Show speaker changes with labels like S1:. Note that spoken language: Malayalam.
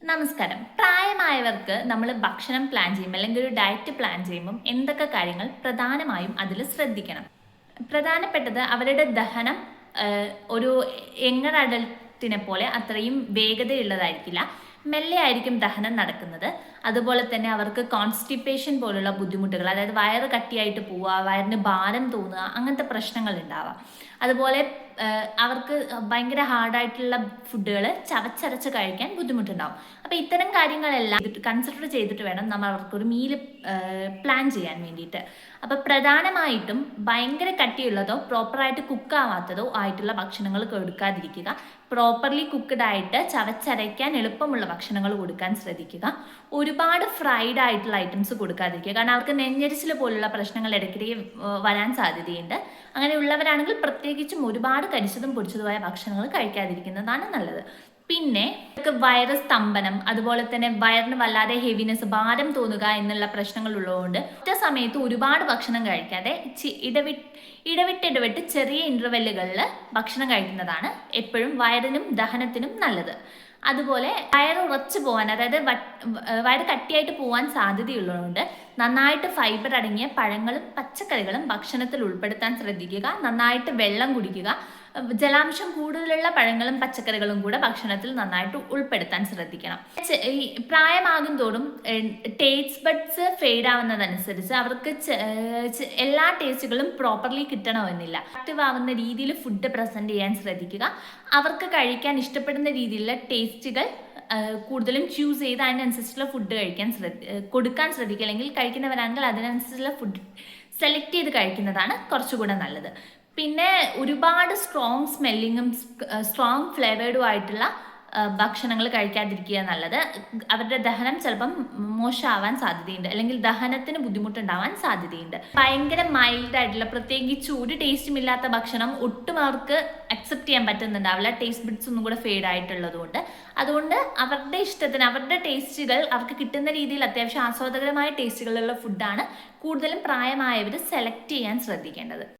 S1: നമസ്കാരം. പ്രായമായവർക്ക് നമ്മൾ ഭക്ഷണം പ്ലാൻ ചെയ്യുമ്പോൾ അല്ലെങ്കിൽ ഒരു ഡയറ്റ് പ്ലാൻ ചെയ്യുമ്പം എന്തൊക്കെ കാര്യങ്ങൾ പ്രധാനമായും അതിൽ ശ്രദ്ധിക്കണം? പ്രധാനപ്പെട്ടത് അവരുടെ ദഹനം ഒരു യങ്ങർ അഡൽട്ടിനെ പോലെ അത്രയും വേഗതയുള്ളതായിരിക്കില്ല. മെല്ലെ ആയിരിക്കും ദഹനം നടക്കുന്നത്. അതുപോലെ തന്നെ അവർക്ക് കോൺസ്റ്റിപ്പേഷൻ പോലുള്ള ബുദ്ധിമുട്ടുകൾ, അതായത് വയറ് കട്ടിയായിട്ട് പോവുക, വയറിന് ഭാരം തോന്നുക, അങ്ങനത്തെ പ്രശ്നങ്ങൾ ഉണ്ടാവാം. അതുപോലെ അവർക്ക് ഭയങ്കര ഹാർഡായിട്ടുള്ള ഫുഡുകൾ ചവച്ചരച്ച് കഴിക്കാൻ ബുദ്ധിമുട്ടുണ്ടാവും. അപ്പോൾ ഇത്തരം കാര്യങ്ങളെല്ലാം കൺസിഡർ ചെയ്തിട്ട് വേണം നമ്മൾ അവർക്കൊരു മീല് പ്ലാൻ ചെയ്യാൻ വേണ്ടിയിട്ട്. അപ്പോൾ പ്രധാനമായിട്ടും ഭയങ്കര കട്ടിയുള്ളതോ പ്രോപ്പറായിട്ട് കുക്കാവാത്തതോ ആയിട്ടുള്ള ഭക്ഷണങ്ങൾ കൊടുക്കാതിരിക്കുക. പ്രോപ്പർലി കുക്ക്ഡ് ആയിട്ട് ചവച്ചരയ്ക്കാൻ എളുപ്പമുള്ള ഭക്ഷണങ്ങൾ കൊടുക്കാൻ ശ്രദ്ധിക്കുക. ഒരുപാട് ഫ്രൈഡ് ആയിട്ടുള്ള ഐറ്റംസ് കൊടുക്കാതിരിക്കുക. കാരണം അവർക്ക് നെഞ്ഞരിച്ചിൽ പോലുള്ള പ്രശ്നങ്ങൾ ഇടയ്ക്കിടയ്ക്ക് വരാൻ സാധ്യതയുണ്ട്. അങ്ങനെയുള്ളവരാണെങ്കിൽ പ്രത്യേകിച്ചും ഒരുപാട് കരിച്ചതും പൊടിച്ചതുമായ ഭക്ഷണങ്ങൾ കഴിക്കാതിരിക്കുന്നതാണ് നല്ലത്. പിന്നെ വയറ് സ്തംഭനം, അതുപോലെ തന്നെ വയറിന് വല്ലാതെ ഹെവിനെസ്, ഭാരം തോന്നുക എന്നുള്ള പ്രശ്നങ്ങൾ ഉള്ളതുകൊണ്ട് ഒറ്റ സമയത്ത് ഒരുപാട് ഭക്ഷണം കഴിക്കാതെ ഇടവിട്ട് ചെറിയ ഇൻ്റർവെല്ലുകളിൽ ഭക്ഷണം കഴിക്കുന്നതാണ് എപ്പോഴും വയറിനും ദഹനത്തിനും നല്ലത്. അതുപോലെ വയറ് ഉറച്ചു പോകാൻ, അതായത് വയറ് കട്ടിയായിട്ട് പോകാൻ സാധ്യതയുള്ളതുകൊണ്ട് നന്നായിട്ട് ഫൈബർ അടങ്ങിയ പഴങ്ങളും പച്ചക്കറികളും ഭക്ഷണത്തിൽ ഉൾപ്പെടുത്താൻ ശ്രദ്ധിക്കുക. നന്നായിട്ട് വെള്ളം കുടിക്കുക. ജലാംശം കൂടുതലുള്ള പഴങ്ങളും പച്ചക്കറികളും കൂടെ ഭക്ഷണത്തിൽ നന്നായിട്ട് ഉൾപ്പെടുത്താൻ ശ്രദ്ധിക്കണം. ഈ പ്രായമാകും തോറും ടേസ്റ്റ് ബഡ്സ് ഫെയ്ഡ് ആവുന്നതനുസരിച്ച് അവർക്ക് എല്ലാ ടേസ്റ്റുകളും പ്രോപ്പർലി കിട്ടണമെന്നില്ല. ആക്റ്റീവ് ആവുന്ന രീതിയിൽ ഫുഡ് പ്രസന്റ് ചെയ്യാൻ ശ്രദ്ധിക്കുക. അവർക്ക് കഴിക്കാൻ ഇഷ്ടപ്പെടുന്ന രീതിയിലുള്ള ടേസ്റ്റുകൾ കൂടുതലും ചൂസ് ചെയ്ത് അതിനനുസരിച്ചുള്ള ഫുഡ് കൊടുക്കാൻ ശ്രദ്ധിക്കുക. അല്ലെങ്കിൽ കഴിക്കുന്നവരാണെങ്കിൽ അതിനനുസരിച്ചുള്ള ഫുഡ് സെലക്ട് ചെയ്ത് കഴിക്കുന്നതാണ് കുറച്ചുകൂടെ നല്ലത്. പിന്നെ ഒരുപാട് സ്ട്രോങ് സ്മെല്ലിങ്ങും സ്ട്രോങ് ഫ്ലേവേർഡും ആയിട്ടുള്ള ഭക്ഷണങ്ങൾ കഴിക്കാതിരിക്കുക നല്ലത്. അവരുടെ ദഹനം ചിലപ്പം മോശമാവാൻ സാധ്യതയുണ്ട്, അല്ലെങ്കിൽ ദഹനത്തിന് ബുദ്ധിമുട്ടുണ്ടാവാൻ സാധ്യതയുണ്ട്. ഭയങ്കര മൈൽഡ് ആയിട്ടുള്ള, പ്രത്യേകിച്ച് ഒരു ടേസ്റ്റും ഇല്ലാത്ത ഭക്ഷണം ഒട്ടും അവർക്ക് അക്സെപ്റ്റ് ചെയ്യാൻ പറ്റുന്നുണ്ടാവില്ല. ടേസ്റ്റ് ബിഡ്സ് ഒന്നും കൂടെ ഫെയ്ഡ് ആയിട്ടുള്ളതുകൊണ്ട്. അതുകൊണ്ട് അവരുടെ ഇഷ്ടത്തിന്, അവരുടെ ടേസ്റ്റുകൾ അവർക്ക് കിട്ടുന്ന രീതിയിൽ അത്യാവശ്യം ആസ്വാദകരമായ ടേസ്റ്റുകളുള്ള ഫുഡാണ് കൂടുതലും പ്രായമായവർ സെലക്ട് ചെയ്യാൻ ശ്രദ്ധിക്കേണ്ടത്.